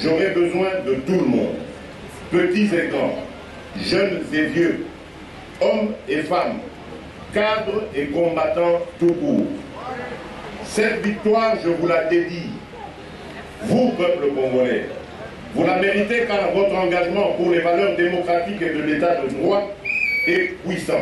j'aurai besoin de tout le monde, petits et grands, jeunes et vieux, hommes et femmes, cadres et combattants tout court. Cette victoire, je vous la dédie. Vous, peuple congolais, vous la méritez car votre engagement pour les valeurs démocratiques et de l'état de droit est puissant.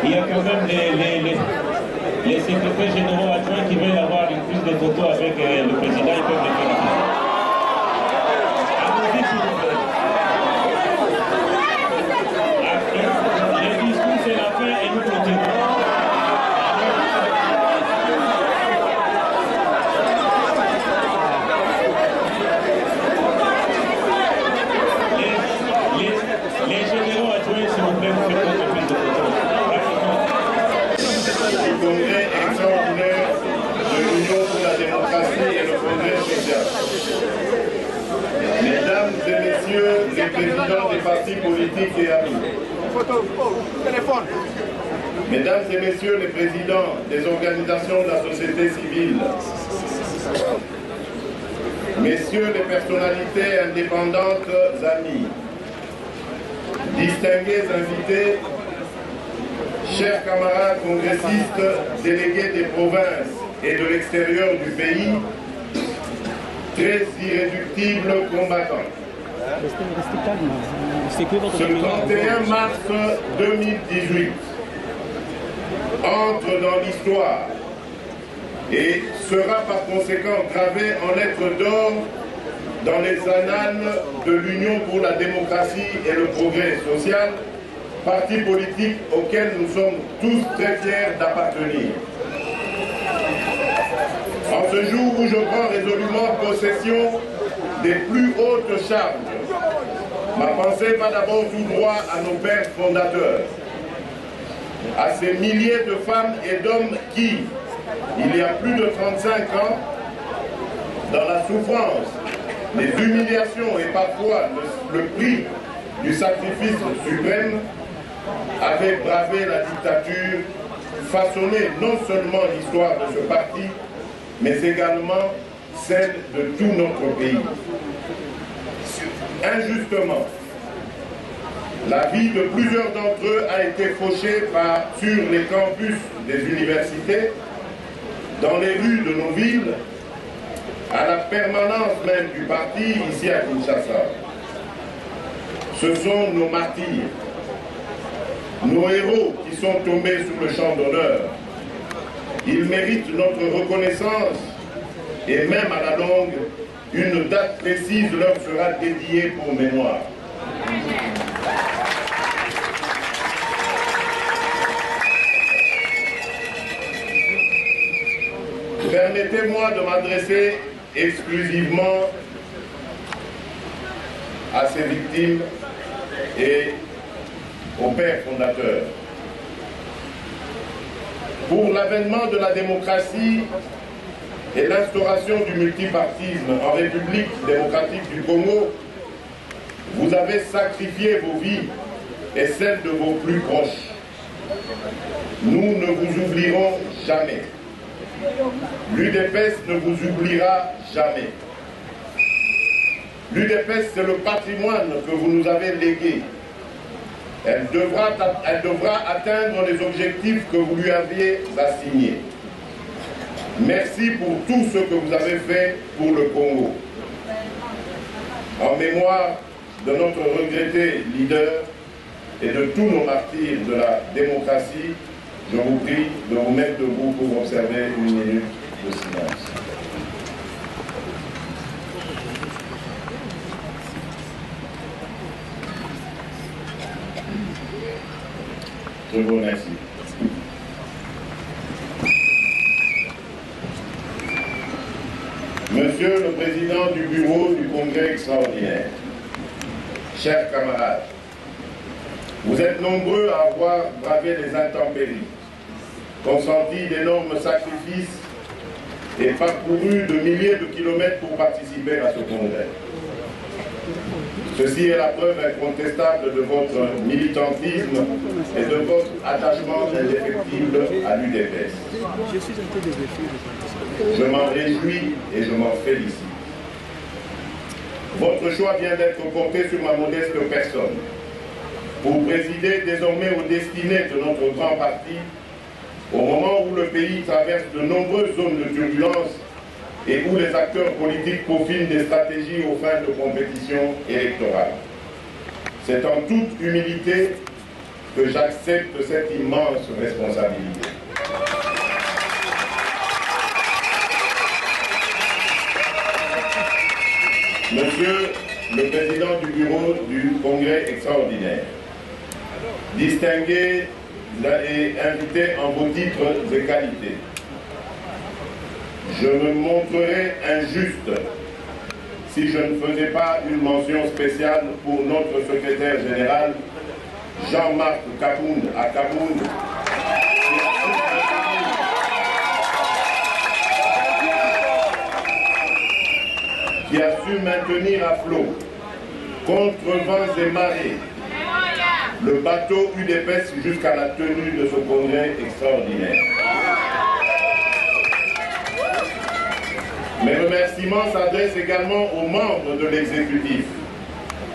Il y a quand même les secrétaires généraux adjoints qui veulent avoir une prise de photo avec le président. Ils peuvent le faire. Allons-y, s'il vous plaît. Le discours, c'est la fin et nous continuons. Les généraux adjoints, s'il vous plaît, vous faites votre prise de photo. Le congrès extraordinaire de l'Union pour la démocratie et le progrès social. Mesdames et messieurs les présidents des partis politiques et amis. Mesdames et messieurs les présidents des organisations de la société civile. Messieurs les personnalités indépendantes amis. distingués invités, chers camarades congressistes, délégués des provinces et de l'extérieur du pays, très irréductibles combattants. Ce 31 mars 2018 entre dans l'histoire et sera par conséquent gravé en lettres d'or dans les annales de l'Union pour la démocratie et le progrès social, parti politique auquel nous sommes tous très fiers d'appartenir. En ce jour où je prends résolument possession des plus hautes charges, ma pensée va d'abord tout droit à nos pères fondateurs, à ces milliers de femmes et d'hommes qui, il y a plus de 35 ans, dans la souffrance, les humiliations et parfois le prix du sacrifice suprême, avaient bravé la dictature, façonné non seulement l'histoire de ce parti, mais également celle de tout notre pays. Injustement, la vie de plusieurs d'entre eux a été fauchée sur les campus des universités, dans les rues de nos villes, à la permanence même du parti ici à Kinshasa. Ce sont nos martyrs, nos héros qui sont tombés sous le champ d'honneur. Ils méritent notre reconnaissance et même à la longue, une date précise leur sera dédiée pour mémoire. Permettez-moi de m'adresser exclusivement à ces victimes et aux pères fondateurs. Pour l'avènement de la démocratie et l'instauration du multipartisme en République démocratique du Congo, vous avez sacrifié vos vies et celles de vos plus proches. Nous ne vous oublierons jamais. L'UDPS ne vous oubliera jamais. L'UDPS, c'est le patrimoine que vous nous avez légué. Elle devra atteindre les objectifs que vous lui aviez assignés. Merci pour tout ce que vous avez fait pour le Congo. En mémoire de notre regretté leader et de tous nos martyrs de la démocratie, je vous prie de vous mettre debout pour observer une minute de silence. Je vous remercie. Monsieur le Président du Bureau du Congrès extraordinaire, chers camarades, vous êtes nombreux à avoir bravé les intempéries, consenti d'énormes sacrifices et parcouru de milliers de kilomètres pour participer à ce congrès. Ceci est la preuve incontestable de votre militantisme et de votre attachement indéfectible à l'UDPS. Je m'en réjouis et je m'en félicite. Votre choix vient d'être porté sur ma modeste personne pour présider désormais aux destinées de notre grand parti au moment où le pays traverse de nombreuses zones de turbulence et où les acteurs politiques peaufinent des stratégies aux fins de compétition électorale. C'est en toute humilité que j'accepte cette immense responsabilité. Monsieur le Président du Bureau du Congrès extraordinaire, distingué et invité en vos titres et qualités, je me montrerais injuste si je ne faisais pas une mention spéciale pour notre secrétaire général, Jean-Marc Kabound à Kabound, qui a su maintenir à flot, contre vents et marées, le bateau UDPS jusqu'à la tenue de ce congrès extraordinaire. Mes remerciements s'adressent également aux membres de l'exécutif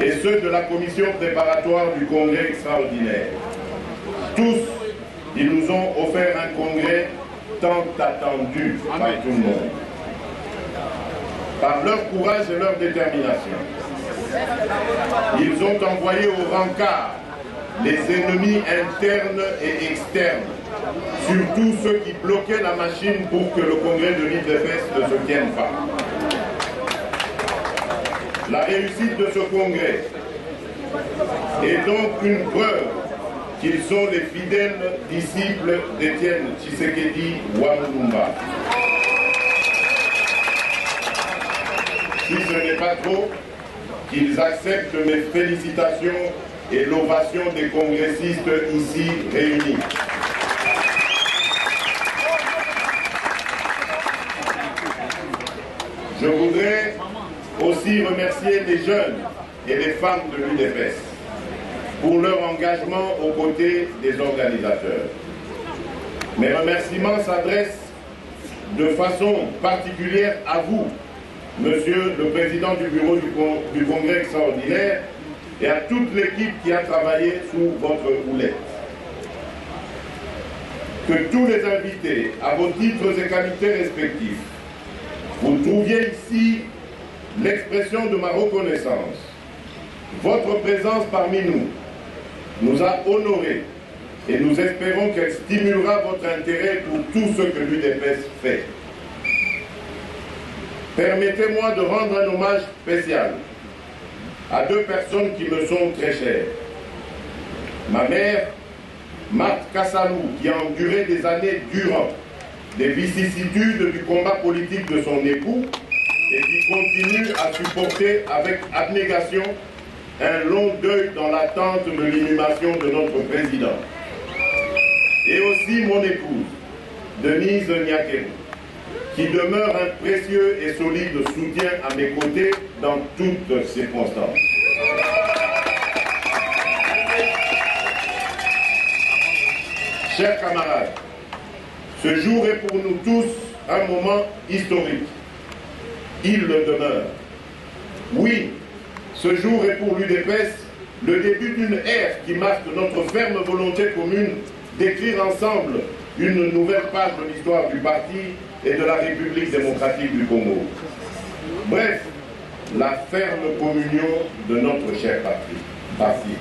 et ceux de la commission préparatoire du congrès extraordinaire. Tous, ils nous ont offert un congrès tant attendu par tout le monde. Par leur courage et leur détermination, ils ont envoyé au rencard les ennemis internes et externes, surtout ceux qui bloquaient la machine pour que le congrès de l'UDPS ne se tienne pas. La réussite de ce congrès est donc une preuve qu'ils sont les fidèles disciples d'Étienne Tshisekedi Wamulumba. Si ce n'est pas trop, qu'ils acceptent mes félicitations et l'ovation des congressistes ici réunis. Je voudrais aussi remercier les jeunes et les femmes de l'UDPS pour leur engagement aux côtés des organisateurs. Mes remerciements s'adressent de façon particulière à vous, Monsieur le Président du Bureau du Congrès extraordinaire, et à toute l'équipe qui a travaillé sous votre houlette. Que tous les invités, à vos titres et qualités respectifs, vous trouviez ici l'expression de ma reconnaissance. Votre présence parmi nous a honorés et nous espérons qu'elle stimulera votre intérêt pour tout ce que l'UDPS fait. Permettez-moi de rendre un hommage spécial à deux personnes qui me sont très chères. Ma mère, Marthe Kassalou, qui a enduré des années durant des vicissitudes du combat politique de son époux et qui continue à supporter avec abnégation un long deuil dans l'attente de l'inhumation de notre président. Et aussi mon épouse, Denise Nyakeru, qui demeure un précieux et solide soutien à mes côtés dans toutes circonstances. Chers camarades, ce jour est pour nous tous un moment historique. Il le demeure. Oui, ce jour est pour l'UDPS le début d'une ère qui marque notre ferme volonté commune d'écrire ensemble une nouvelle page de l'histoire du parti et de la République démocratique du Congo. Bref, la ferme communion de notre cher parti.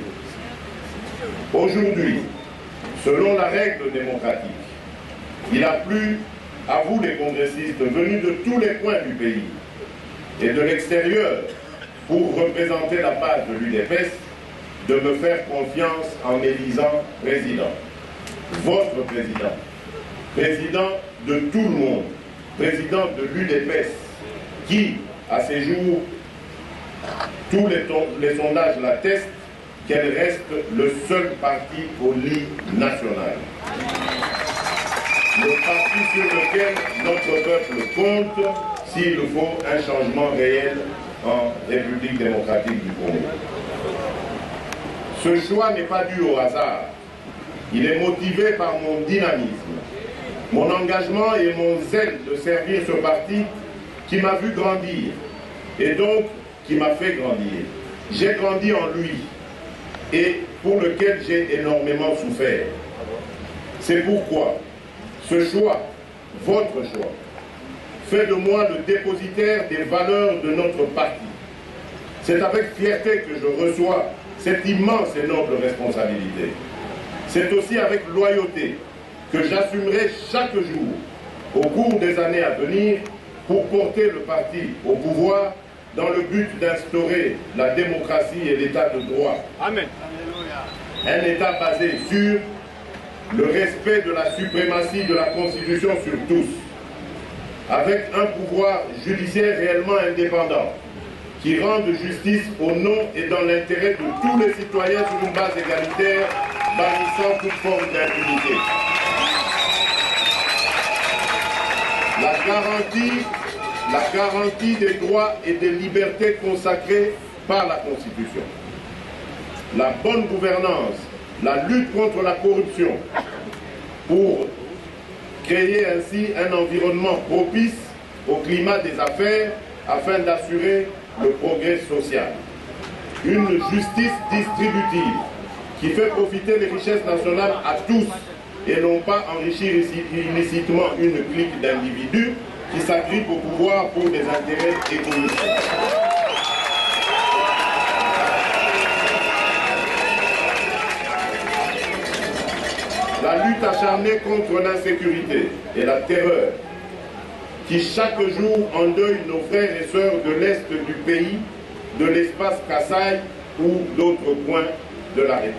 Aujourd'hui, selon la règle démocratique, il a plu à vous les congressistes venus de tous les coins du pays et de l'extérieur pour représenter la base de l'UDPS de me faire confiance en m'élisant président. Votre président. Président de tout le monde, président de l'UDPS, qui, à ces jours, tous les sondages l'attestent, qu'elle reste le seul parti au lit national. Le parti sur lequel notre peuple compte, s'il faut un changement réel en République démocratique du Congo. Ce choix n'est pas dû au hasard. Il est motivé par mon dynamisme, mon engagement et mon zèle de servir ce parti qui m'a vu grandir et donc qui m'a fait grandir. J'ai grandi en lui et pour lequel j'ai énormément souffert. C'est pourquoi ce choix, votre choix, fait de moi le dépositaire des valeurs de notre parti. C'est avec fierté que je reçois cette immense et noble responsabilité. C'est aussi avec loyauté que j'assumerai chaque jour, au cours des années à venir, pour porter le parti au pouvoir dans le but d'instaurer la démocratie et l'état de droit. Amen. Un état basé sur le respect de la suprématie de la Constitution sur tous, avec un pouvoir judiciaire réellement indépendant, qui rende justice au nom et dans l'intérêt de tous les citoyens sur une base égalitaire, bannissant toute forme d'impunité. La garantie des droits et des libertés consacrés par la Constitution. La bonne gouvernance, la lutte contre la corruption, pour créer ainsi un environnement propice au climat des affaires afin d'assurer le progrès social. une justice distributive qui fait profiter les richesses nationales à tous et non pas enrichir illicitement une clique d'individus qui s'agrippent au pouvoir pour des intérêts égoïstes. La lutte acharnée contre l'insécurité et la terreur qui chaque jour endeuille nos frères et sœurs de l'Est du pays, de l'espace Kasaï ou d'autres coins de la République.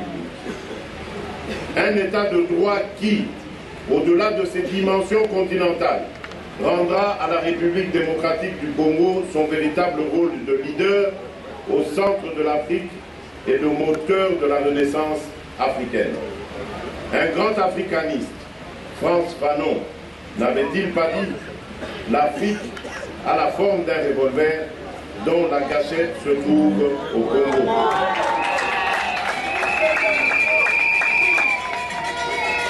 Un état de droit qui, au-delà de ses dimensions continentales, rendra à la République démocratique du Congo son véritable rôle de leader au centre de l'Afrique et de moteur de la renaissance africaine. Un grand africaniste, Frantz Fanon, n'avait-il pas dit « L'Afrique a la forme d'un revolver dont la gâchette se trouve au Congo ».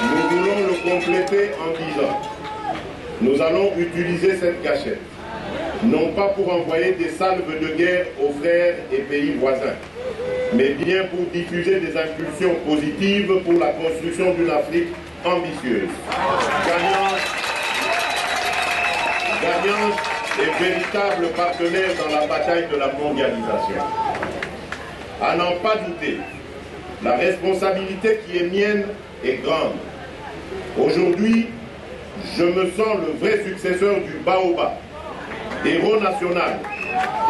Nous voulons le compléter en disant « Nous allons utiliser cette gâchette, non pas pour envoyer des salves de guerre aux frères et pays voisins, mais bien pour diffuser des impulsions positives pour la construction d'une Afrique ambitieuse, gagnante et véritable partenaire dans la bataille de la mondialisation. À n'en pas douter, la responsabilité qui est mienne est grande. Aujourd'hui, je me sens le vrai successeur du Baobab, héros national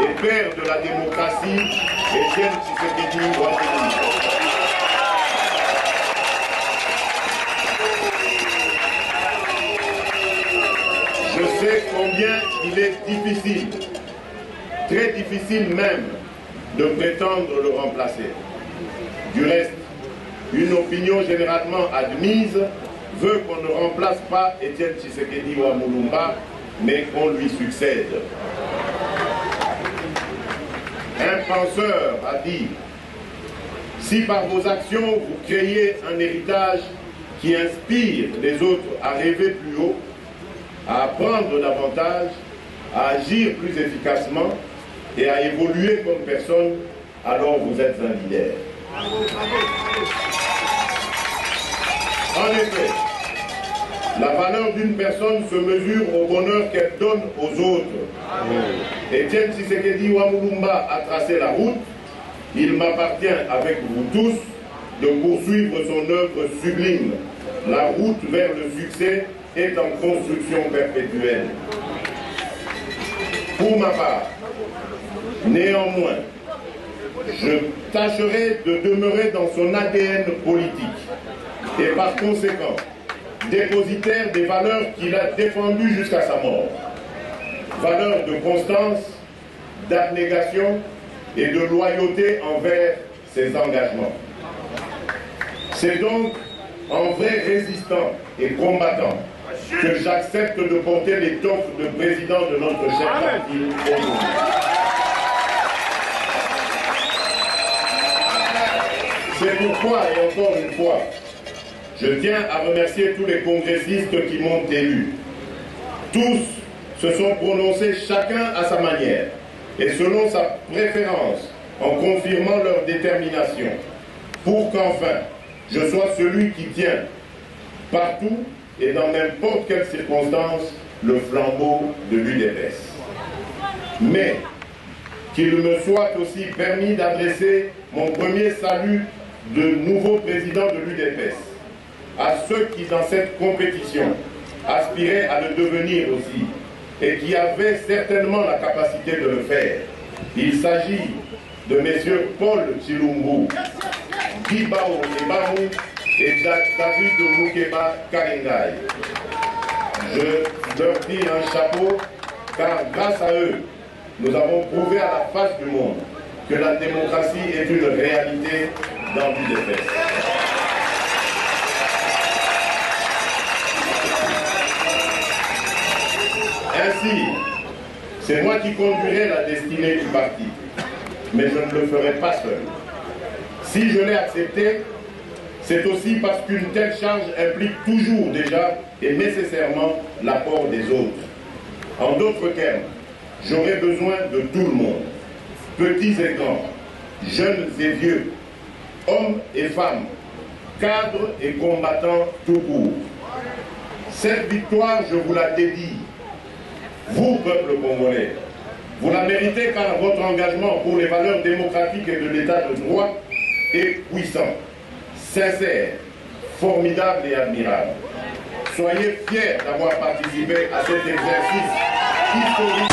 et père de la démocratie, Étienne Tshisekedi Ouattara. Je sais combien il est difficile, très difficile même, de prétendre le remplacer. Du reste, une opinion généralement admise veut qu'on ne remplace pas Étienne Tshisekedi Ouattara, mais qu'on lui succède. Un penseur a dit « Si par vos actions vous créez un héritage qui inspire les autres à rêver plus haut, à apprendre davantage, à agir plus efficacement et à évoluer comme personne, alors vous êtes un leader. » En effet, la valeur d'une personne se mesure au bonheur qu'elle donne aux autres. Étienne Tshisekedi Ouattara a tracé la route. Il m'appartient, avec vous tous, de poursuivre son œuvre sublime. La route vers le succès est en construction perpétuelle. Pour ma part, néanmoins, je tâcherai de demeurer dans son ADN politique et par conséquent, dépositaire des valeurs qu'il a défendues jusqu'à sa mort. Valeurs de constance, d'abnégation et de loyauté envers ses engagements. C'est donc en vrai résistant et combattant que j'accepte de porter l'étoffe de président de notre cher parti aujourd'hui. C'est pourquoi, et encore une fois, je tiens à remercier tous les congressistes qui m'ont élu. Tous se sont prononcés chacun à sa manière et selon sa préférence, en confirmant leur détermination, pour qu'enfin je sois celui qui tient partout et dans n'importe quelle circonstance le flambeau de l'UDPS. Mais qu'il me soit aussi permis d'adresser mon premier salut de nouveau président de l'UDPS à ceux qui, dans cette compétition, aspiraient à le devenir aussi et qui avaient certainement la capacité de le faire. Il s'agit de messieurs Paul Tshilumbu, Guy Bao Ebamou et David Moukeba Kalengai. Je leur tire un chapeau car grâce à eux, nous avons prouvé à la face du monde que la démocratie est une réalité dans l'UDPS. Ainsi, c'est moi qui conduirai la destinée du parti, mais je ne le ferai pas seul. Si je l'ai accepté, c'est aussi parce qu'une telle charge implique toujours déjà et nécessairement l'apport des autres. En d'autres termes, j'aurai besoin de tout le monde, petits et grands, jeunes et vieux, hommes et femmes, cadres et combattants tout court. Cette victoire, je vous la dédie, vous, peuple congolais. Vous la méritez car votre engagement pour les valeurs démocratiques et de l'état de droit est puissant, sincère, formidable et admirable. Soyez fiers d'avoir participé à cet exercice historique.